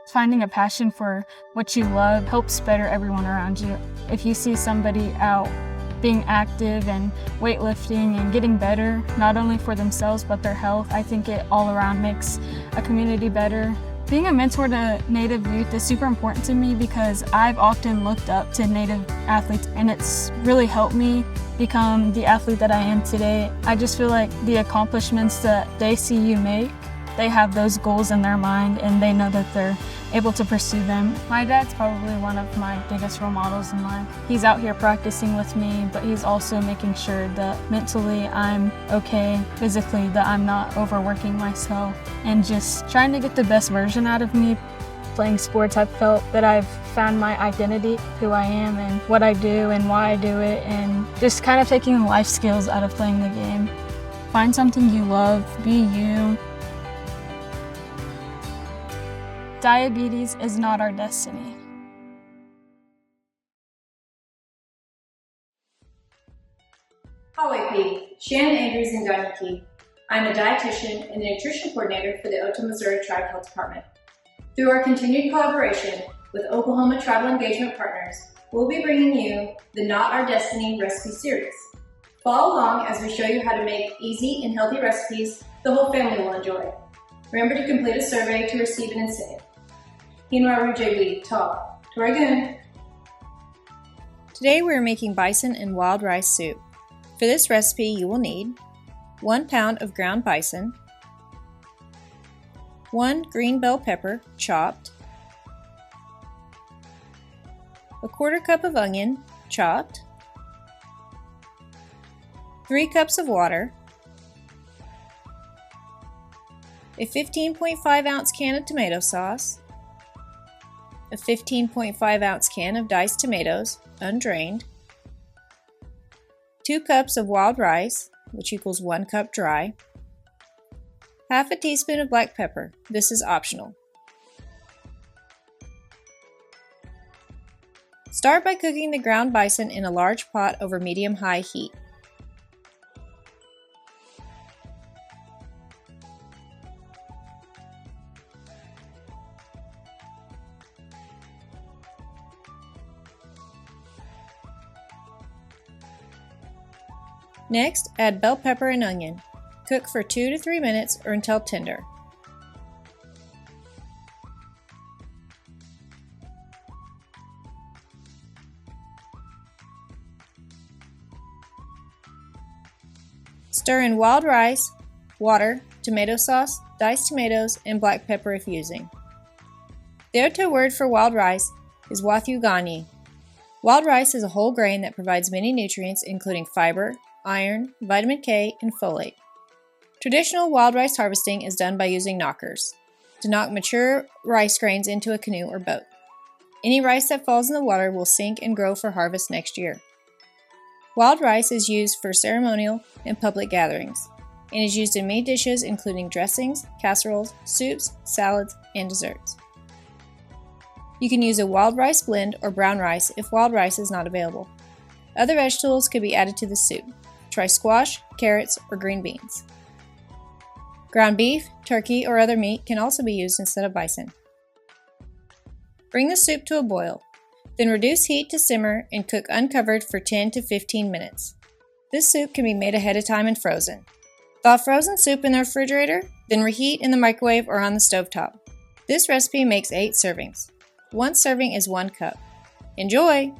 Finding a passion for what you love helps better everyone around you. If you see somebody out being active and weightlifting and getting better, not only for themselves but their health, I think it all around makes a community better. Being a mentor to Native youth is super important to me because I've often looked up to Native athletes, and it's really helped me become the athlete that I am today. I just feel like the accomplishments that they see you make, they have those goals in their mind and they know that they're able to pursue them. My dad's probably one of my biggest role models in life. He's out here practicing with me, but he's also making sure that mentally I'm okay, physically that I'm not overworking myself, and just trying to get the best version out of me. Playing sports, I've felt that I've found my identity, who I am and what I do and why I do it, and just kind of taking the life skills out of playing the game. Find something you love, be you. Diabetes is not our destiny. Hi, Shannon Andrews and Diamond Key. I'm a dietitian and a nutrition coordinator for the Otoe-Missouria Tribe Health Department. Through our continued collaboration with Oklahoma Tribal Engagement Partners, we'll be bringing you the Not Our Destiny recipe series. Follow along as we show you how to make easy and healthy recipes the whole family will enjoy. Remember to complete a survey to receive an incentive. Hinwa Rujewi, Ta, Toragun. Today we are making bison and wild rice soup. For this recipe you will need 1 pound of ground bison, 1 green bell pepper chopped, a 1/4 cup of onion chopped, 3 cups of water, a 15.5 ounce can of tomato sauce, a 15.5 ounce can of diced tomatoes, undrained, 2 cups of wild rice, which equals 1 cup dry, half a teaspoon of black pepper. This is optional. Start by cooking the ground bison in a large pot over medium-high heat. Next, add bell pepper and onion. Cook for 2 to 3 minutes or until tender. Stir in wild rice, water, tomato sauce, diced tomatoes, and black pepper if using. The Otoe word for wild rice is wathiugani. Wild rice is a whole grain that provides many nutrients including fiber, iron, vitamin K, and folate. Traditional wild rice harvesting is done by using knockers to knock mature rice grains into a canoe or boat. Any rice that falls in the water will sink and grow for harvest next year. Wild rice is used for ceremonial and public gatherings and is used in many dishes including dressings, casseroles, soups, salads, and desserts. You can use a wild rice blend or brown rice if wild rice is not available. Other vegetables could be added to the soup. Try squash, carrots, or green beans. Ground beef, turkey, or other meat can also be used instead of bison. Bring the soup to a boil, then reduce heat to simmer and cook uncovered for 10 to 15 minutes. This soup can be made ahead of time and frozen. Thaw frozen soup in the refrigerator, then reheat in the microwave or on the stovetop. This recipe makes 8 servings. 1 serving is 1 cup. Enjoy!